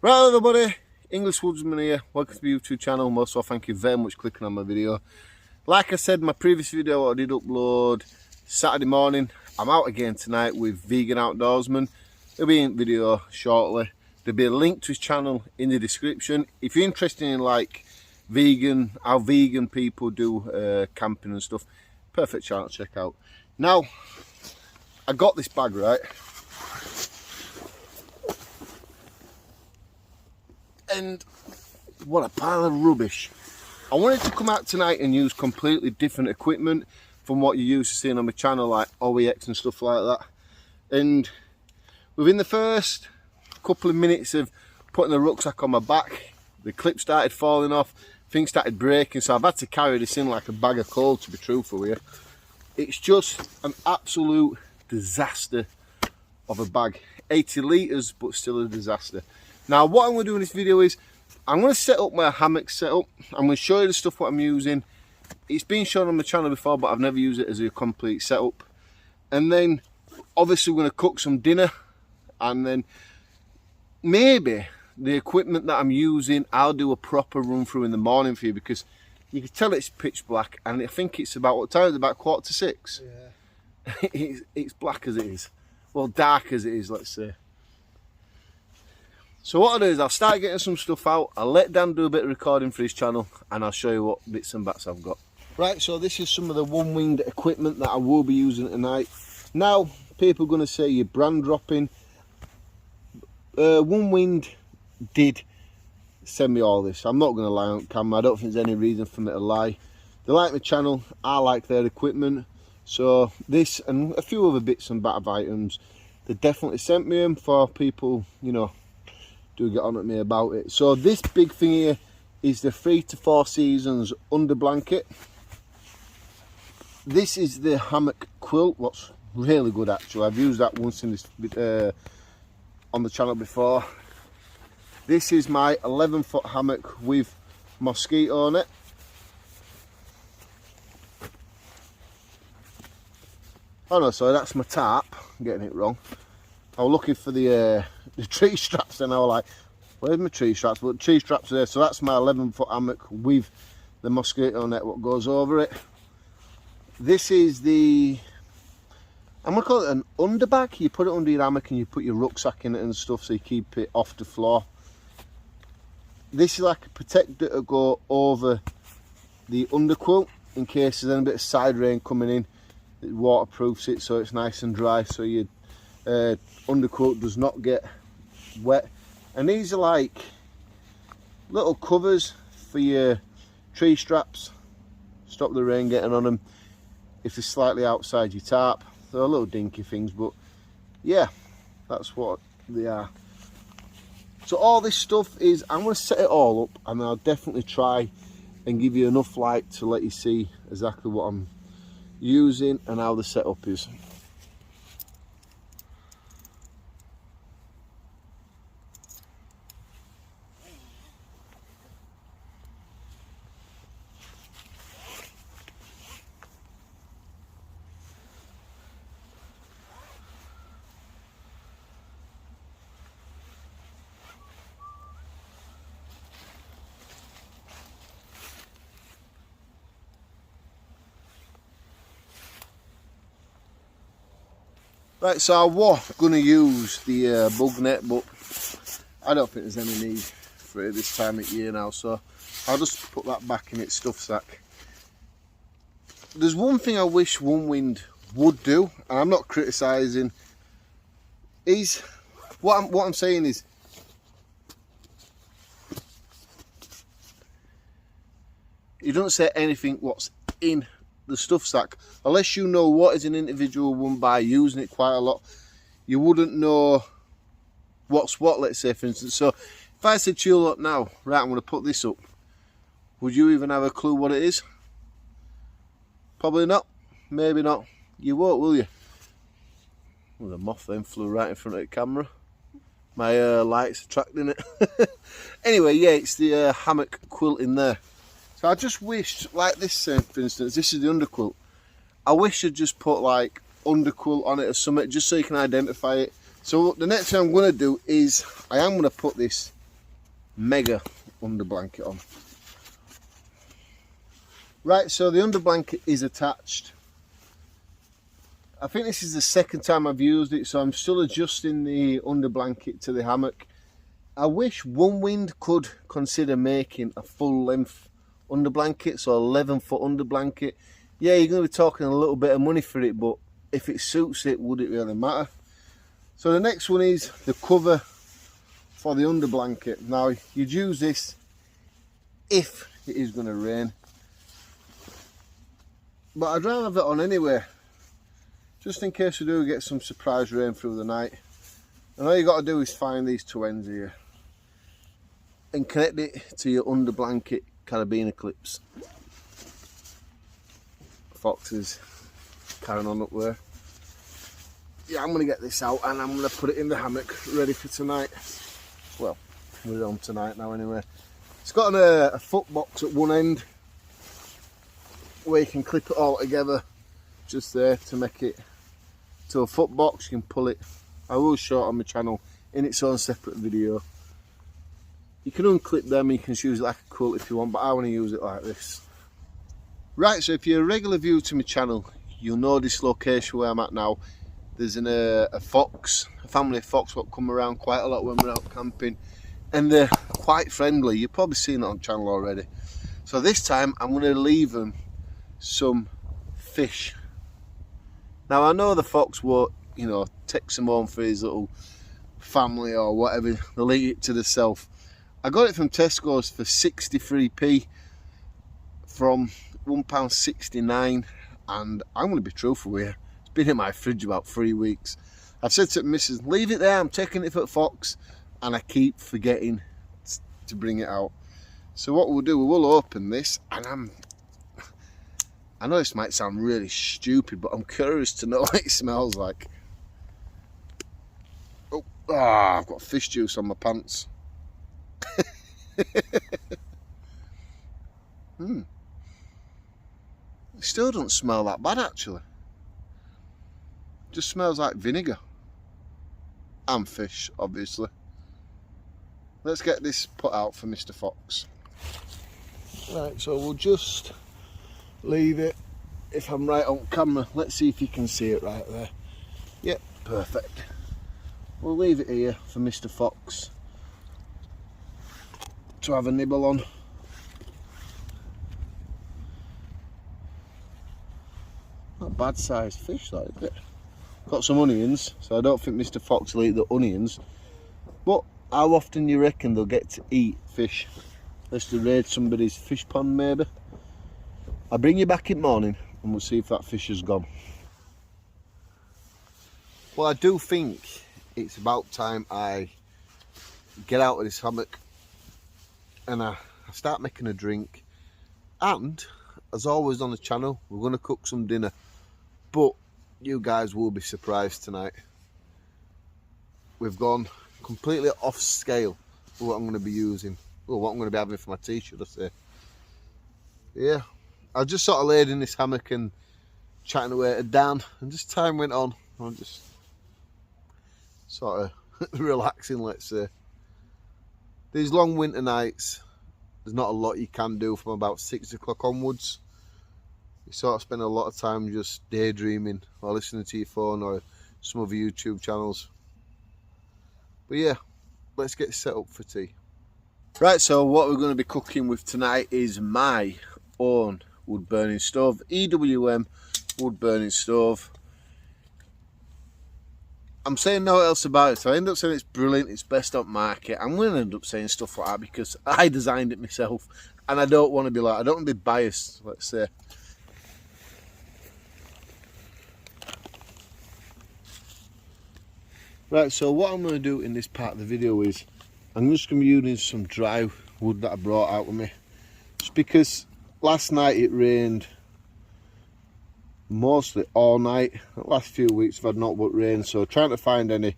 Right everybody, English Woodsman here, welcome to my YouTube channel. Most of all, thank you very much for clicking on my video. Like I said in my previous video I did upload Saturday morning, I'm out again tonight with Vegan Outdoorsman. There'll be a video shortly. There'll be a link to his channel in the description. If you're interested in like vegan, how vegan people do camping and stuff, perfect channel to check out. Now, I got this bag right. And what a pile of rubbish. I wanted to come out tonight and use completely different equipment from what you're used to seeing on my channel, like OEX and stuff like that. And within the first couple of minutes of putting the rucksack on my back, the clip started falling off, things started breaking, so I've had to carry this in like a bag of coal, to be truthful with you. It's just an absolute disaster of a bag. 80 litres, but still a disaster. Now what I'm going to do in this video is, I'm going to set up my hammock setup. I'm going to show you the stuff what I'm using. It's been shown on my channel before, but I've never used it as a complete setup. And then, obviously we're going to cook some dinner. And then, maybe, the equipment that I'm using, I'll do a proper run through in the morning for you. Because you can tell it's pitch black. And I think it's about, what time is it? About 5:45? Yeah. It's black as it is. Well, dark as it is, let's say. So what I'll do is I'll start getting some stuff out, I'll let Dan do a bit of recording for his channel, and I'll show you what bits and bats I've got. Right, so this is some of the Onewind equipment that I will be using tonight. Now, people are going to say you're brand dropping. Onewind did send me all this. I'm not going to lie on camera, I don't think there's any reason for me to lie. They like my channel, I like their equipment. So this and a few other bits and bats of items, they definitely sent me them for people, you know, do get on at me about it. So this big thing here is the 3 to 4 seasons under blanket. This is the Hammock Quilt, what's really good actually. I've used that once in this on the channel before. This is my 11-foot hammock with mosquito on it. Oh no, sorry, that's my tarp. I'm getting it wrong. I was looking for the tree straps and I was like, where's my tree straps? But the tree straps are there. So that's my 11-foot hammock with the mosquito net what goes over it. This is the, I'm going to call it an underbag. You put it under your hammock and you put your rucksack in it and stuff so you keep it off the floor. This is like a protector to go over the underquilt in case there's any bit of side rain coming in. It waterproofs it so it's nice and dry, so your underquilt does not get wet. And these are like little covers for your tree straps, stop the rain getting on them if they're slightly outside your tarp. They're little dinky things, but yeah, that's what they are. So all this stuff is, I'm going to set it all up and I'll definitely try and give you enough light to let you see exactly what I'm using and how the setup is. Right, so I was going to use the bug net, but I don't think there's any need for it this time of year now, so I'll just put that back in its stuff sack. There's one thing I wish Onewind would do, and I'm not criticising, is, what I'm saying is, you don't say anything what's in the stuff sack unless you know what is an individual one by using it quite a lot. You wouldn't know what's what, let's say, for instance. So if I said to you, look now, right, I'm going to put this up, would you even have a clue what it is? Probably not, maybe not. You won't, will you? Well, the moth then flew right in front of the camera. My light's attracting it. Anyway, yeah, it's the Hammock Quilt in there. So I just wished, like this, for instance, this is the underquilt. I wish I'd just put like underquilt on it or something, just so you can identify it. So the next thing I'm going to do is, I am going to put this mega under blanket on. Right, so the under blanket is attached. I think this is the second time I've used it, so I'm still adjusting the under blanket to the hammock. I wish Onewind could consider making a full length under blanket, so 11-foot under blanket. Yeah, you're going to be talking a little bit of money for it, but if it suits it, would it really matter? So the next one is the cover for the under blanket. Now, you'd use this if it is going to rain, but I'd rather have it on anyway, just in case we do get some surprise rain through the night. And all you got to do is find these two ends here and connect it to your under blanket carabiner clips. Fox is carrying on up there. Yeah, I'm going to get this out and I'm going to put it in the hammock ready for tonight. Well, we're on tonight now anyway. It's got a foot box at one end where you can clip it all together just there to make it to a foot box. You can pull it. I will show it on my channel in its own separate video. You can unclip them, you can use it like a quilt if you want, but I want to use it like this. Right, so if you're a regular viewer to my channel, you'll know this location where I'm at now. There's a fox, a family of fox that come around quite a lot when we're out camping, and they're quite friendly. You've probably seen it on channel already. So this time I'm going to leave them some fish. Now I know the fox won't, you know, take some home for his little family or whatever. They'll eat it to themselves. I got it from Tesco's for 63p from £1.69, and I'm going to be truthful with you. It's been in my fridge about 3 weeks. I've said to the missus, leave it there, I'm taking it for Fox, and I keep forgetting to bring it out. So what we'll do, we will open this, and I know this might sound really stupid, but I'm curious to know what it smells like. Oh, I've got fish juice on my pants. It still doesn't smell that bad actually. Just smells like vinegar and fish, obviously. Let's get this put out for Mr. Fox. Right, so we'll just leave it. If I'm right on camera, let's see if you can see it right there. Yep, perfect. We'll leave it here for Mr. Fox to have a nibble on. Not a bad sized fish, that is it? Got some onions, so I don't think Mr. Fox will eat the onions. But how often you reckon they'll get to eat fish? Let's raid somebody's fish pond maybe. I'll bring you back in the morning and we'll see if that fish is gone. Well, I do think it's about time I get out of this hammock and I start making a drink. And as always on the channel, we're going to cook some dinner, but you guys will be surprised tonight. We've gone completely off scale for what I'm going to be using, or what I'm going to be having for my tea, should I say. Yeah, I just sort of laid in this hammock and chatting away to Dan, and just time went on. I'm just sort of relaxing, let's say. These long winter nights, there's not a lot you can do from about 6 o'clock onwards. You sort of spend a lot of time just daydreaming or listening to your phone or some other YouTube channels. But yeah, let's get set up for tea. Right, so what we're going to be cooking with tonight is my own wood burning stove, EWM wood burning stove. I'm saying no else about it, so I end up saying it's brilliant, it's best on market. I'm going to end up saying stuff like that because I designed it myself, and I don't want to be like, I don't want to be biased, let's say. Right, so what I'm going to do in this part of the video is I'm just going to be using some dry wood that I brought out with me. Just because last night it rained mostly all night. The last few weeks I've had not but rain, so trying to find any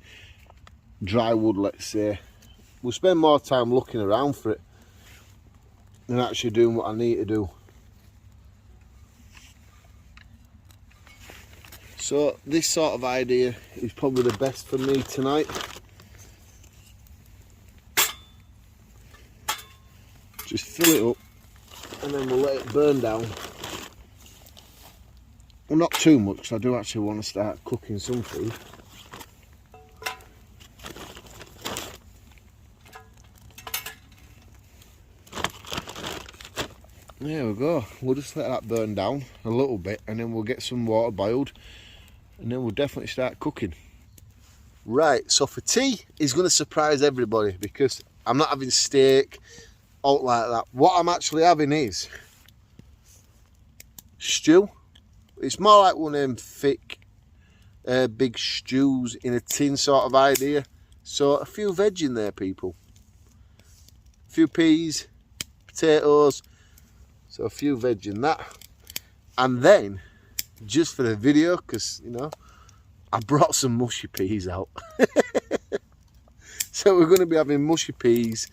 dry wood, let's say. We'll spend more time looking around for it than actually doing what I need to do. So this sort of idea is probably the best for me tonight. Just fill it up and then we'll let it burn down. Well, not too much, because I do actually want to start cooking some food. There we go. We'll just let that burn down a little bit and then we'll get some water boiled and then we'll definitely start cooking. Right, so for tea is going to surprise everybody because I'm not having steak out like that. What I'm actually having is stew. It's more like one of them thick big stews in a tin sort of idea. So a few veg in there, people. A few peas, potatoes. So a few veg in that. And then, just for the video, because, you know, I brought some mushy peas out. So we're going to be having mushy peas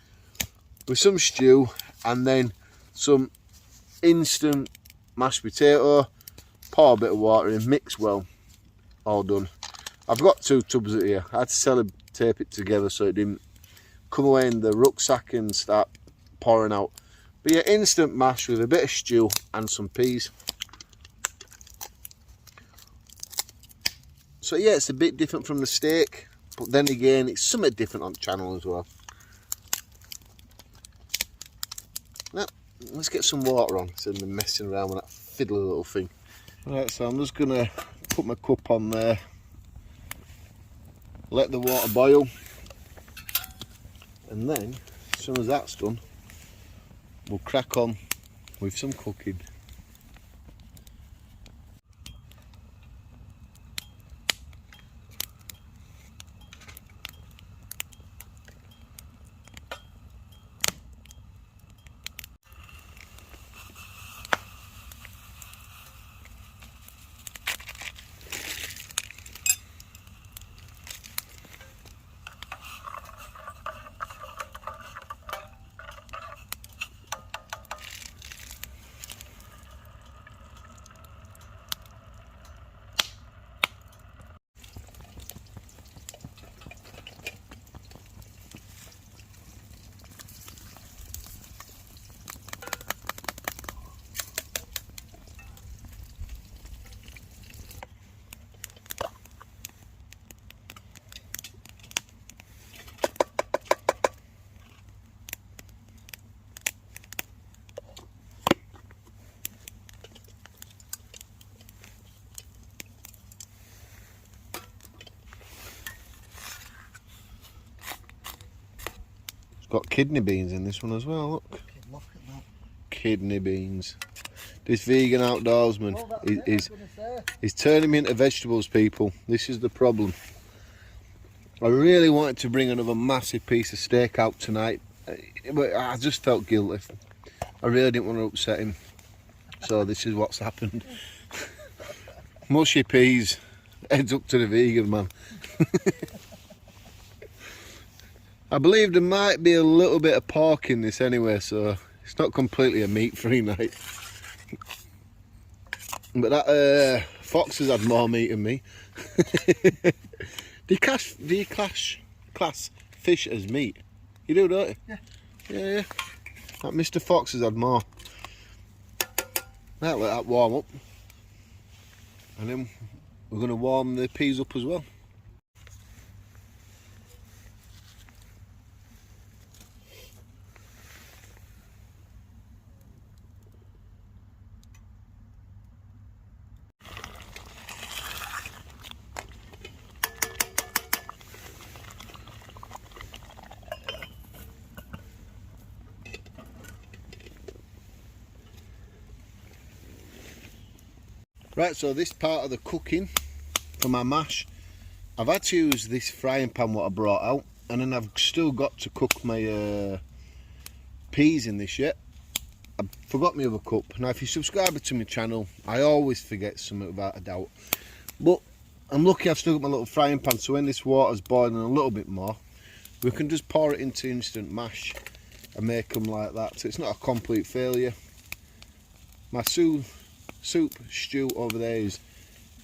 with some stew and then some instant mashed potato. Pour a bit of water in, mix well. All done. I've got 2 tubs of it here. I had to sellotape it together so it didn't come away in the rucksack and start pouring out. But yeah, instant mash with a bit of stew and some peas. So yeah, it's a bit different from the steak, but then again, it's something different on the channel as well. Now, let's get some water on instead of messing around with that fiddly little thing. Right, so I'm just gonna put my cup on there, let the water boil, and then as soon as that's done, we'll crack on with some cooking. Got kidney beans in this one as well, look. Look at that. Kidney beans. This vegan outdoorsman is turning me into vegetables, people. This is the problem. I really wanted to bring another massive piece of steak out tonight, but I just felt guilty. I really didn't want to upset him. So this is what's happened. Mushy peas, heads up to the vegan man. I believe there might be a little bit of pork in this anyway, so it's not completely a meat-free night. But that fox has had more meat than me. Do you class fish as meat? You do, don't you? Yeah. Yeah. That Mr. Fox has had more. Right, let that warm up. And then we're going to warm the peas up as well. Right, so this part of the cooking for my mash, I've had to use this frying pan what I brought out, and then I've still got to cook my peas in this yet. I forgot my other cup. Now if you subscribe to my channel, I always forget something without a doubt. But I'm lucky I've still got my little frying pan, so when this water's boiling a little bit more, we can just pour it into instant mash and make them like that, so it's not a complete failure. My soup stew over there is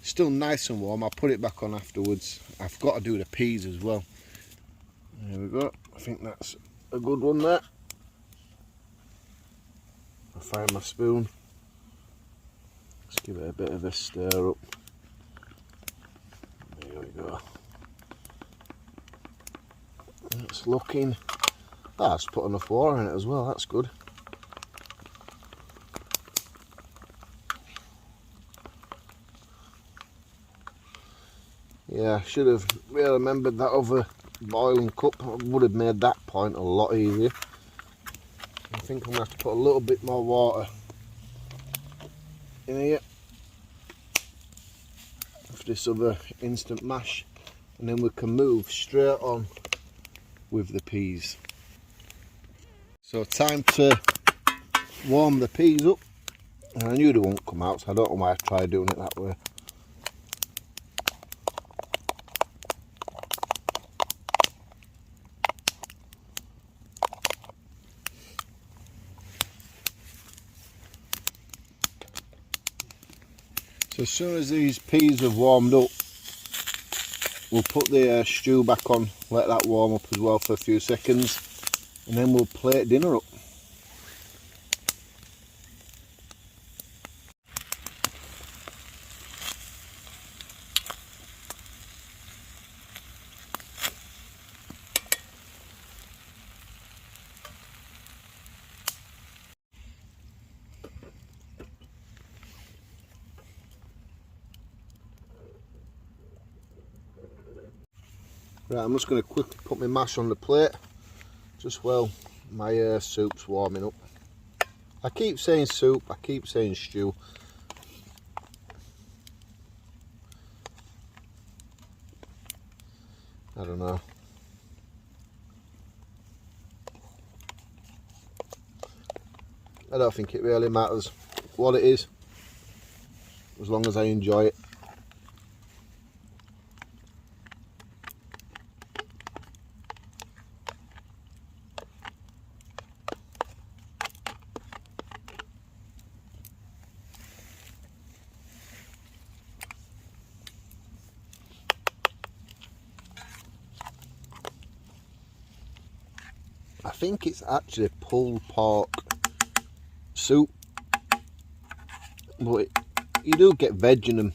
still nice and warm. I'll put it back on afterwards. I've got to do the peas as well. There we go. I think that's a good one there. I find my spoon. Let's give it a bit of a stir up. There we go. It's looking. Ah, it's put enough water in it as well, that's good. Yeah, I should have really remembered that other boiling cup. I would have made that point a lot easier. I think I'm going to have to put a little bit more water in here for this other instant mash, and then we can move straight on with the peas. So time to warm the peas up, and I knew they won't come out, so I don't know why I tried doing it that way. So as soon as these peas have warmed up, we'll put the stew back on, let that warm up as well for a few seconds, and then we'll plate dinner up. Right, I'm just going to quickly put my mash on the plate, just while my soup's warming up. I keep saying soup, I keep saying stew. I don't know. I don't think it really matters what it is, as long as I enjoy it. I think it's actually pulled pork soup, but you do get veg in them,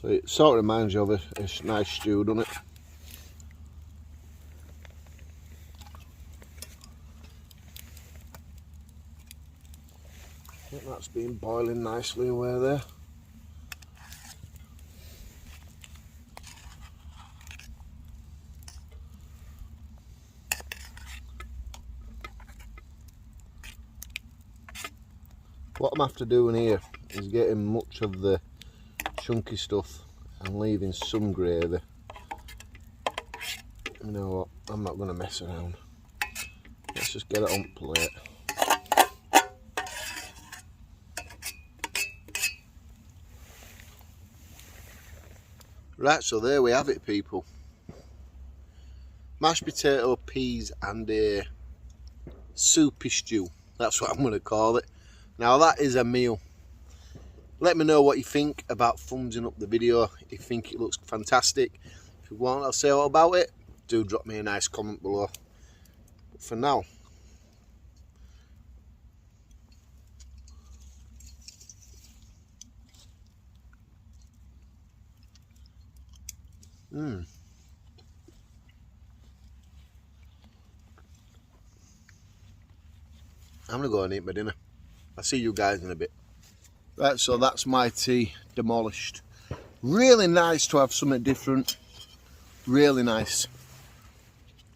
so it sort of reminds you of a nice stew, doesn't it? I think that's been boiling nicely away there. What I'm after doing here is getting much of the chunky stuff and leaving some gravy. You know what, I'm not going to mess around. Let's just get it on plate. Right, so there we have it, people. Mashed potato, peas and a soupy stew. That's what I'm going to call it. Now that is a meal. Let me know what you think about thumbsing up the video. If you think it looks fantastic. If you want to say all about it, do drop me a nice comment below. But for now, I'm going to go and eat my dinner. I'll see you guys in a bit. Right, so that's my tea demolished. Really nice to have something different. Really nice.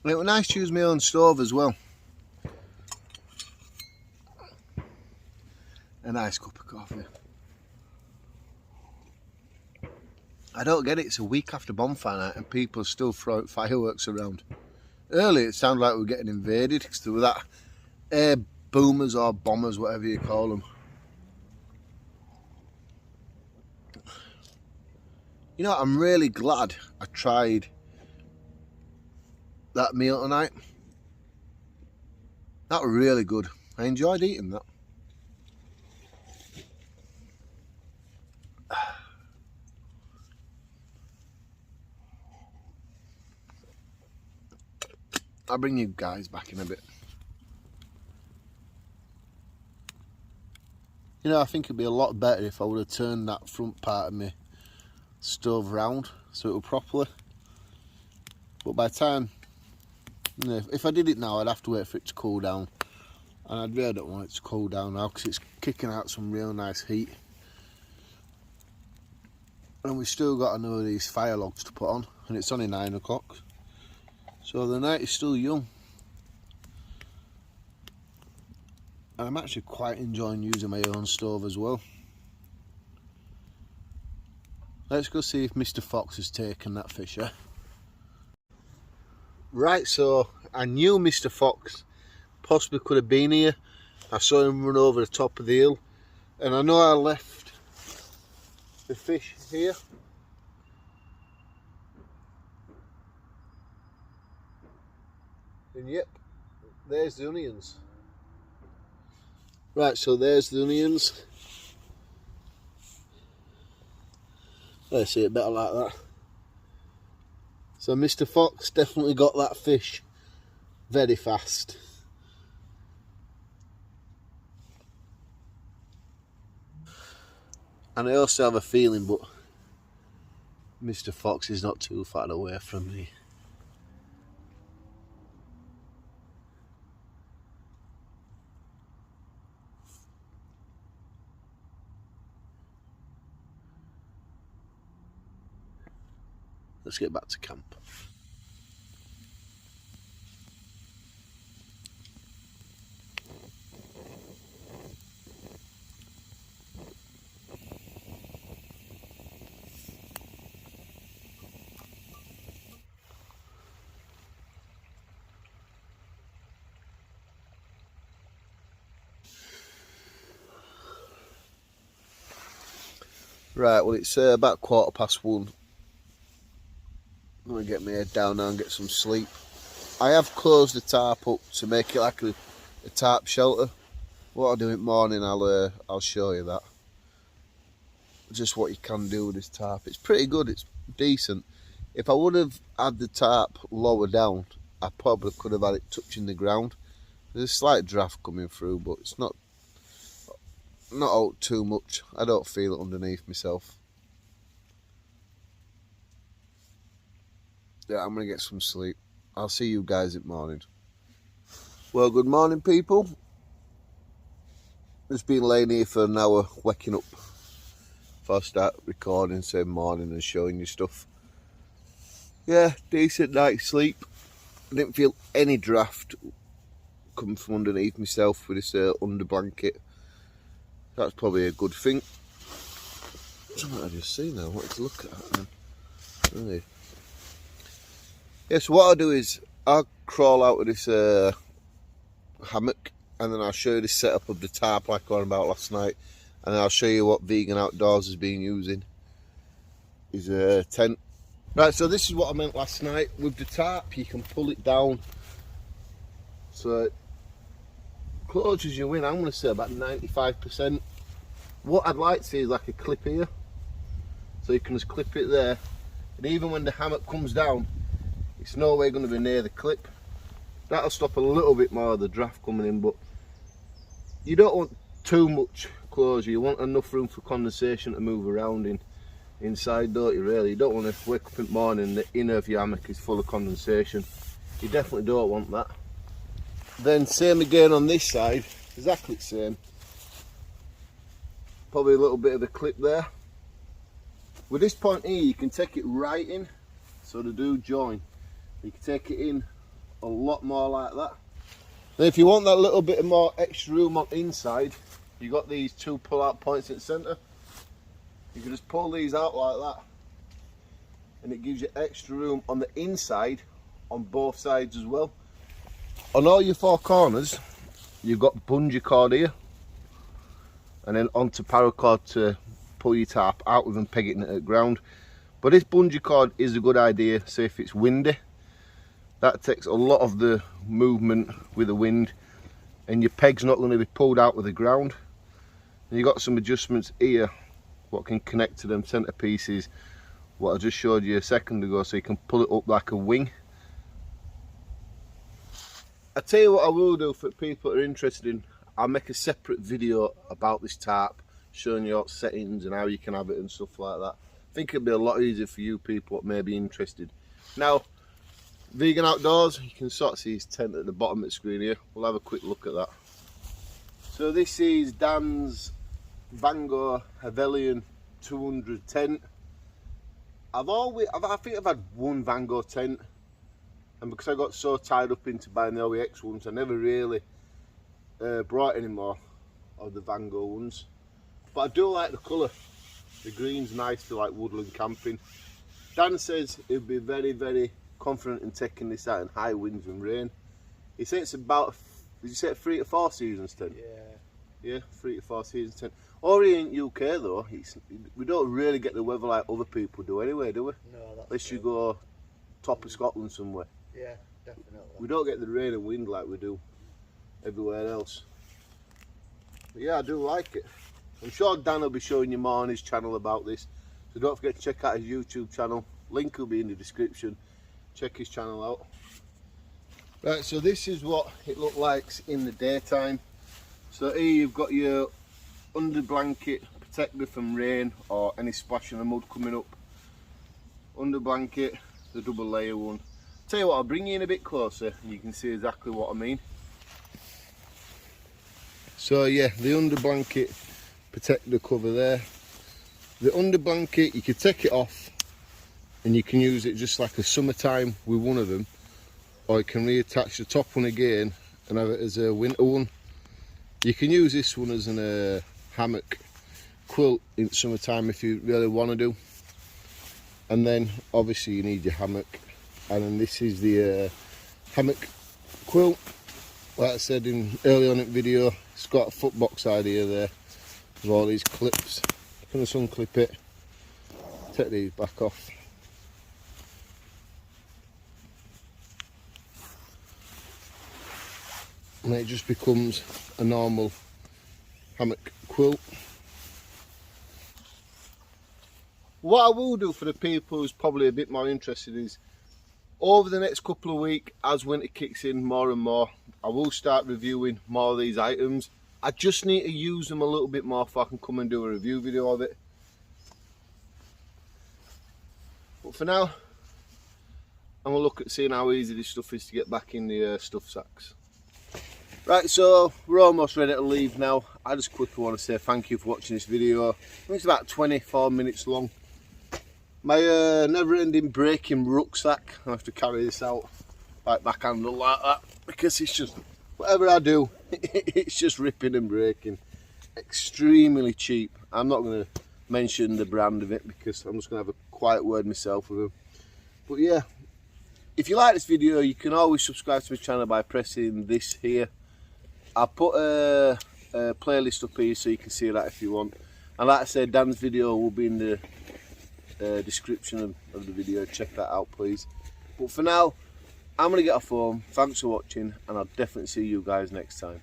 And it was nice to use my own stove as well. A nice cup of coffee. I don't get it, it's a week after bonfire night and people are still throwing fireworks around. Earlier it sounded like we were getting invaded because there were that air boomers or bombers, whatever you call them. You know, I'm really glad I tried that meal tonight. That was really good. I enjoyed eating that. I'll bring you guys back in a bit. You know, I think it'd be a lot better if I would have turned that front part of my stove round so it would properly. But by the time, you know, if I did it now, I'd have to wait for it to cool down. And I really don't want it to cool down now because it's kicking out some real nice heat. And we've still got another of these fire logs to put on, and it's only 9 o'clock. So the night is still young. And I'm actually quite enjoying using my own stove as well. Let's go see if Mr. Fox has taken that fish, yeah? Right, so I knew Mr. Fox possibly could have been here. I saw him run over the top of the hill, and I know I left the fish here. And yep, there's the onions. Right, so there's the onions. Let's see it better like that. So Mr. Fox definitely got that fish very fast. And I also have a feeling, but Mr. Fox is not too far away from me. Let's get back to camp. Right, well it's about 1:15. I'm going to get my head down now and get some sleep. I have closed the tarp up to make it like a tarp shelter. What I'll do in the morning, I'll show you that. Just what you can do with this tarp. It's pretty good, it's decent. If I would have had the tarp lower down, I probably could have had it touching the ground. There's a slight draft coming through, but it's not out too much. I don't feel it underneath myself. Yeah, I'm going to get some sleep. I'll see you guys in the morning. Well, good morning, people. Just been laying here for an hour, waking up. Before I start recording, say morning and showing you stuff. Yeah, decent night's sleep. I didn't feel any draft coming from underneath myself with this under blanket. That's probably a good thing. Something I just seen now, I wanted to look at. Really. Yeah, so what I'll do is I'll crawl out of this hammock, and then I'll show you the setup of the tarp like I was about last night, and then I'll show you what Vegan Outdoors has been using. His tent. Right, so this is what I meant last night. With the tarp, you can pull it down so it closes you in. I'm going to say about 95%. What I'd like to see is like a clip here, so you can just clip it there, and even when the hammock comes down, it's no way going to be near the clip. That'll stop a little bit more of the draft coming in, but you don't want too much closure. You want enough room for condensation to move around inside, don't you really? You don't want to wake up in the morning and the inner of your hammock is full of condensation. You definitely don't want that. Then same again on this side, exactly the same. Probably a little bit of a clip there. With this point here, you can take it right in, so they do join. You can take it in a lot more like that. Then if you want that little bit more extra room on the inside, you got these two pull out points in the centre. You can just pull these out like that, and it gives you extra room on the inside on both sides as well. On all your four corners, you've got bungee cord here, and then onto paracord to pull your tarp out with and peg it into the ground. But this bungee cord is a good idea, so if it's windy, that takes a lot of the movement with the wind, and your peg's not going to be pulled out with the ground. And you've got some adjustments here what can connect to them centre pieces, what I just showed you a second ago, so you can pull it up like a wing. I tell you what I will do for people that are interested in I'll make a separate video about this tarp, showing you settings and how you can have it and stuff like that. I think it'll be a lot easier for you people that may be interested. Now, Vegan Outdoors, you can sort of see his tent at the bottom of the screen here. We'll have a quick look at that. So this is Dan's Vango Havelian 200 tent. I think I've had one Vango tent, and because I got so tied up into buying the OEX ones, I never really brought any more of the Vango ones. But I do like the colour. The green's nice for like woodland camping. Dan says he'll be very, very confident in taking this out in high winds and rain. He said it's about, did you say 3 to 4 seasons tent? Yeah, 3 to 4 seasons tent. Or in UK though, we don't really get the weather like other people do anyway, do we? No, that's unless you go top of Scotland somewhere. Yeah, definitely. We don't get the rain and wind like we do everywhere else. But yeah, I do like it. I'm sure Dan will be showing you more on his channel about this, so don't forget to check out his YouTube channel. Link will be in the description. Check his channel out. Right, so this is what it looked like in the daytime. So here you've got your under blanket protector from rain or any splashing of mud coming up. Under blanket, the double layer one. Tell you what, I'll bring you in a bit closer and you can see exactly what I mean. So yeah, the under blanket protector cover there. The under blanket, you could take it off and you can use it just like a summertime with one of them, or you can reattach the top one again and have it as a winter one. You can use this one as a hammock quilt in summertime if you really want to do. And then obviously you need your hammock, and then this is the hammock quilt. Like I said early on in the video, it's got a foot box idea there with all these clips. I'm going to unclip it, take these back off. And it just becomes a normal hammock quilt. What I will do for the people who's probably a bit more interested is, over the next couple of weeks, as winter kicks in more and more, I will start reviewing more of these items. I just need to use them a little bit more before I can come and do a review video of it. But for now, I'm going to look at seeing how easy this stuff is to get back in the stuff sacks. Right, so we're almost ready to leave now. I just quickly want to say thank you for watching this video. I think it's about 24 minutes long. My never-ending breaking rucksack, I have to carry this out like back handle like that, because it's just, whatever I do, it's just ripping and breaking. Extremely cheap. I'm not going to mention the brand of it because I'm just going to have a quiet word myself with them. But yeah, if you like this video, you can always subscribe to my channel by pressing this here. I'll put a playlist up here so you can see that if you want. And like I said, Dan's video will be in the description of the video. Check that out, please. But for now, I'm going to get off home. Thanks for watching, and I'll definitely see you guys next time.